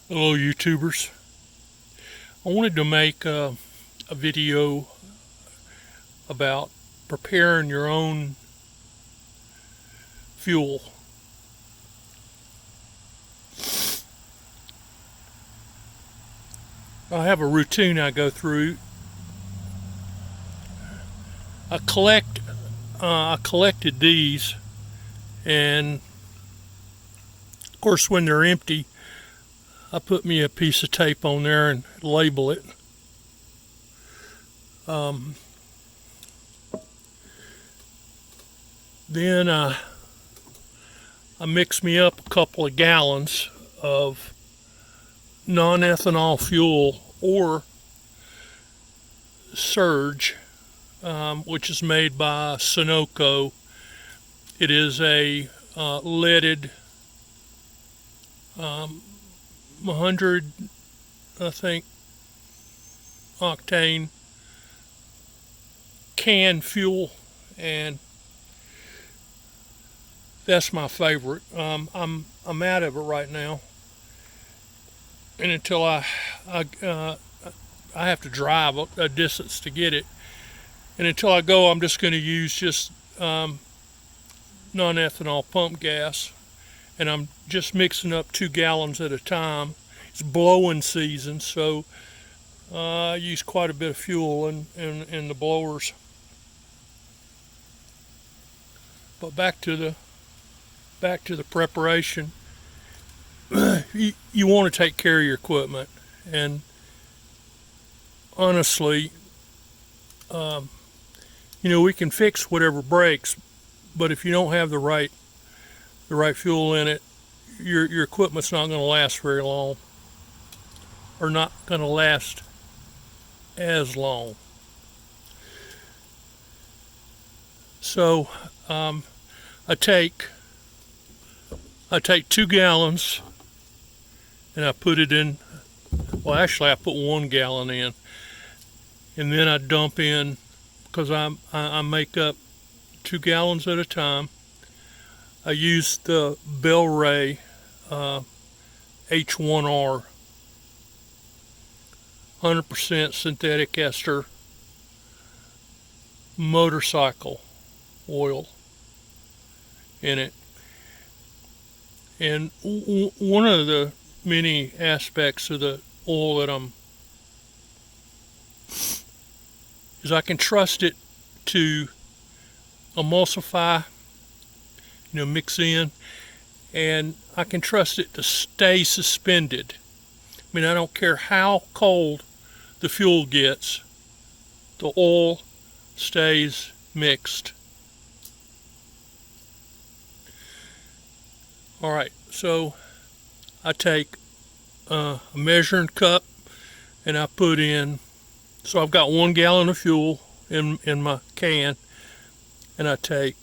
Hello, YouTubers. I wanted to make a video about preparing your own fuel. I have a routine I go through. I collect. I collected these, and of course, when they're empty, I put me a piece of tape on there and label it. Um, then I mix me up a couple of gallons of non-ethanol fuel or Surge, which is made by Sunoco. It is a leaded 100, I think, octane can fuel, and that's my favorite. I'm out of it right now, and until I have to drive a distance to get it, and until I go, I'm just going to use just non-ethanol pump gas, and I'm just mixing up 2 gallons at a time. It's blowing season, so I use quite a bit of fuel in the blowers. But back to the preparation. You want to take care of your equipment, and honestly, um, we can fix whatever breaks, but if you don't have the right fuel in it, your equipment's not going to last very long, or not going to last as long. So I take I take 2 gallons and I put it in. Well, actually, I put 1 gallon in, and then I dump in, because I make up 2 gallons at a time. I use the Bel-Ray H1R 100% synthetic ester motorcycle oil in it. And one of the many aspects of the oil that is I can trust it to emulsify, mix in, and I can trust it to stay suspended. I mean, I don't care how cold the fuel gets, the oil stays mixed. All right, so I take a measuring cup and I put in, so I've got 1 gallon of fuel in my can, and I take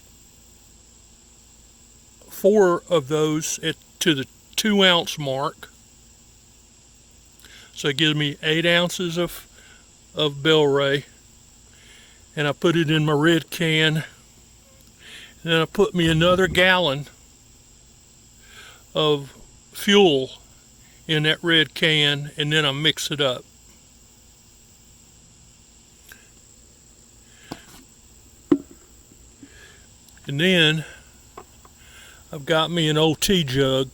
4 of those to the 2 ounce mark. So it gives me 8 ounces of Bel-Ray, and I put it in my red can. And then I put me another gallon of fuel in that red can, and then I mix it up. And then I've got me an OT jug,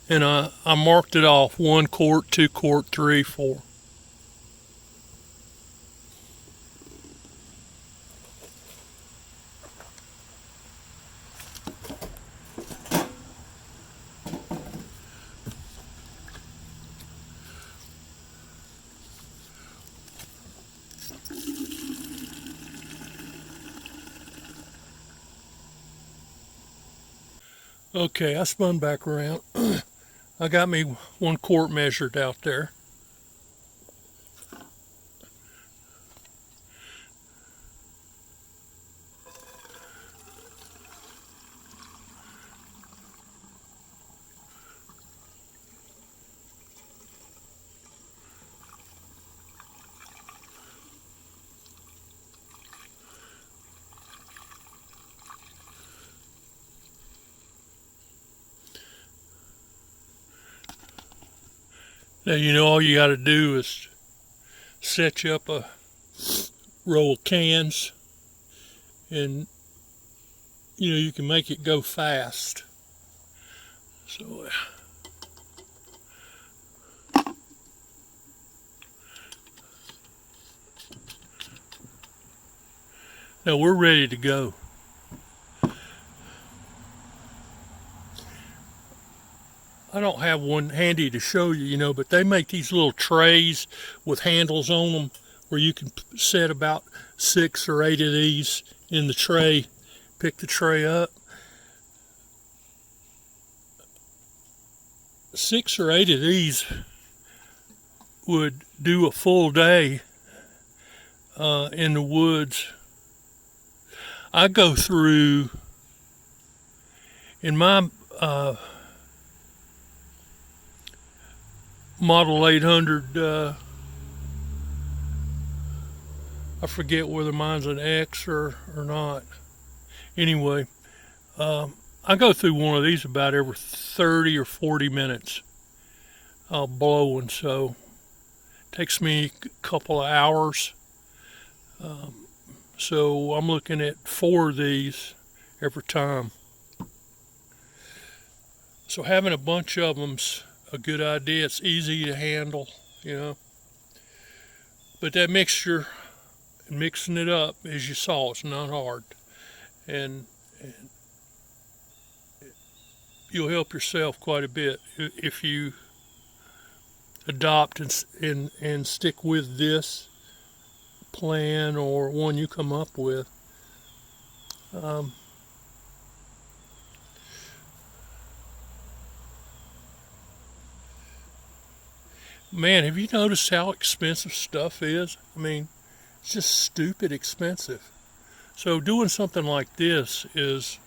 and I marked it off: 1 quart, 2 quart, 3, 4. Okay, I spun back around. I got me 1 quart measured out there. Now, you know, all you got to do is set you up a row of cans, and you know, you can make it go fast. So now we're ready to go. I don't have one handy to show you, you know, but they make these little trays with handles on them where you can set about 6 or 8 of these in the tray. Pick the tray up. 6 or 8 of these would do a full day in the woods. I go through, in my Model 800, I forget whether mine's an X or not. Anyway, I go through one of these about every 30 or 40 minutes blowing, so it takes me a couple of hours. So I'm looking at 4 of these every time. So having a bunch of them's a good idea. It's easy to handle, you know. But that mixture, mixing it up, as you saw, it's not hard. And you'll help yourself quite a bit if you adopt and stick with this plan or one you come up with. Man, have you noticed how expensive stuff is? I mean, it's just stupid expensive. So doing something like this is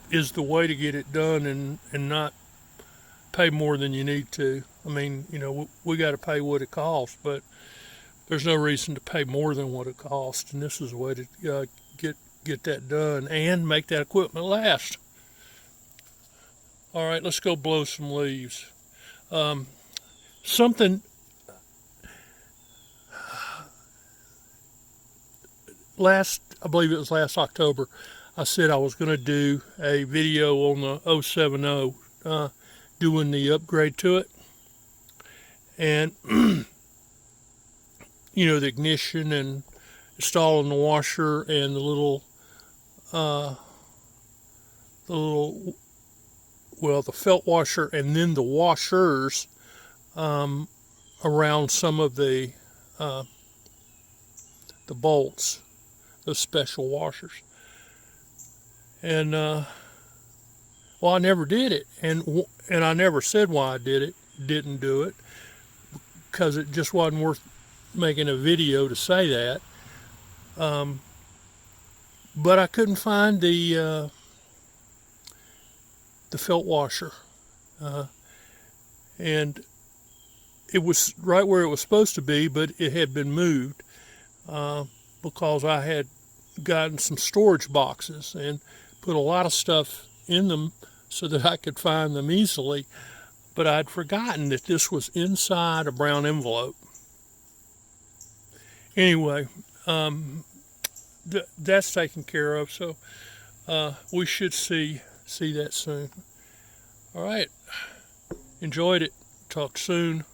the way to get it done and not pay more than you need to. I mean, you know, we got to pay what it costs, but there's no reason to pay more than what it costs, and this is a way to get that done and make that equipment last. All right, let's go blow some leaves. Something I believe it was last October, I said I was going to do a video on the 070, doing the upgrade to it. And, you know, the ignition and installing the washer and the little the felt washer and then the washers around some of the bolts, those special washers. And well, I never did it, and I never said why I didn't do it, because it just wasn't worth making a video to say that. But I couldn't find the felt washer, and it was right where it was supposed to be, but it had been moved because I had gotten some storage boxes and put a lot of stuff in them so that I could find them easily, but I'd forgotten that this was inside a brown envelope. Anyway, that's taken care of, so we should see that soon. All right, enjoyed it. Talk soon.